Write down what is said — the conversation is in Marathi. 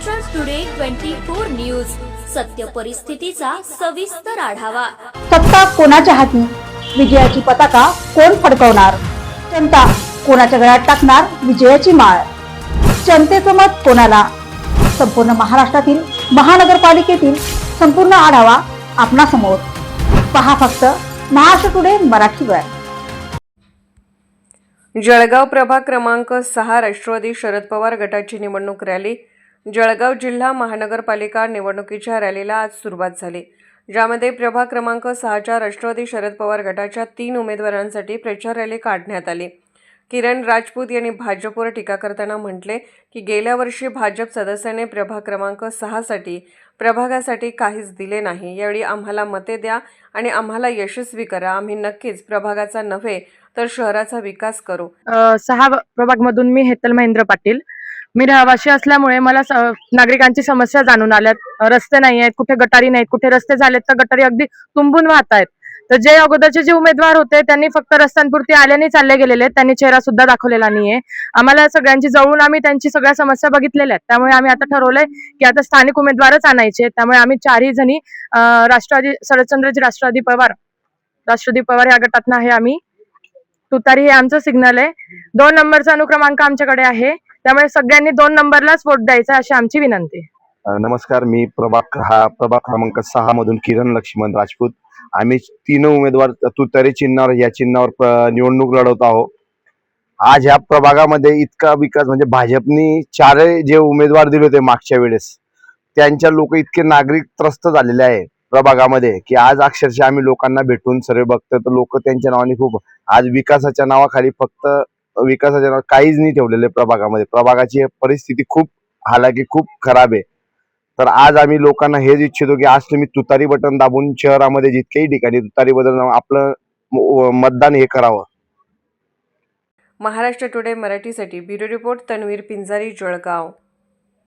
महाराष्ट्र टुडे 24 न्यूज, सत्य परिस्थितीचा सविस्तर आढावा। सत्ता कोणाच्या हाती, विजयाची पताका कोण फडकवणार, जनता कोणाच्या गळ्यात टाकणार विजयाची माळ, जनतेचं मत कोणाला, संपूर्ण महाराष्ट्रातील महानगरपालिकेतील संपूर्ण आढावा आपणासमोर। पहा फक्त महाराष्ट्र टुडे मराठीवर। जळगाव प्रभाग क्रमांक 6 राष्ट्रवादी शरद पवार गटाची निवडणूक रॅली। जळगाव जिल्हा महानगरपालिका निवडणुकीच्या रॅलीला आज सुरुवात झाली, ज्यामध्ये प्रभाग क्रमांक 6च्या राष्ट्रवादी शरद पवार गटाच्या 3 उमेदवारांसाठी प्रचार रॅली काढण्यात आली। किरण राजपूत यांनी भाजपवर टीका करताना म्हटले की गेल्या वर्षी भाजप सदस्याने प्रभाग क्रमांक 6साठी प्रभागासाठी काहीच दिले नाही। यावेळी आम्हाला मते द्या आणि आम्हाला यशस्वी करा। आम्ही नक्कीच प्रभागाचा नव्हे तर शहराचा विकास करू। 6 प्रभागमधून मी हेतल महेंद्र पाटील। मी रहिवासी असल्यामुळे मला नागरिकांची समस्या जाणून आल्यात। रस्ते नाही आहेत, कुठे गटारी नाहीत, कुठे रस्ते झालेत तर गटारी अगदी तुंबून वाहत आहेत। तर जे अगोदरचे जे उमेदवार होते त्यांनी फक्त रस्त्यांपुरती आल्याने चालले गेलेले, त्यांनी चेहरा सुद्धा दाखवलेला नाहीये। आम्हाला सगळ्यांची जवळून आम्ही त्यांची सगळ्या समस्या बघितलेल्या आहेत, त्यामुळे आम्ही आता ठरवलंय की आता स्थानिक उमेदवारच आणायचे। त्यामुळे आम्ही 4ही जणी राष्ट्रवादी शरदचंद्रजी राष्ट्रवादी पवार या गटातनं आहे आम्ही। तुतारी हे आमचं सिग्नल आहे। 2 नंबरचा अनुक्रमांक आमच्याकडे आहे, त्यामुळे सगळ्यांनी 2 नंबरलाच वोट द्यायचा अशी आमची विनंती आहे। नमस्कार, मी प्रभाग क्रमांक 6 मधून किरण लक्ष्मण राजपूत। आम्ही 3 उमेदवार तुतारी चिन्हावर या चिन्हावर निवडणूक लढवत आहोत। आज ह्या प्रभागामध्ये इतका विकास म्हणजे भाजपनी 4 जे उमेदवार दिले होते मागच्या वेळेस, त्यांच्या लोक इतके नागरिक त्रस्त झालेले आहे प्रभागामध्ये की आज अक्षरशः आम्ही लोकांना भेटून सर्व बघतो तर लोक त्यांच्या नावाने खूप आज विकासाच्या नावाखाली फक्त विकासाच्या नावावर काहीच नाही ठेवलेले प्रभागामध्ये। प्रभागाची परिस्थिती खूप खूप खराब आहे। तर आज आम्ही लोकांना हेच इच्छितो की आज तुम्ही तुतारी बटन दाबून शहरामध्ये जितक्याही ठिकाणी तुतारी बटन आपलं मतदान हे करावं। महाराष्ट्र टुडे मराठीसाठी ब्युरो रिपोर्ट तन्वीर पिंजारी, जळगाव।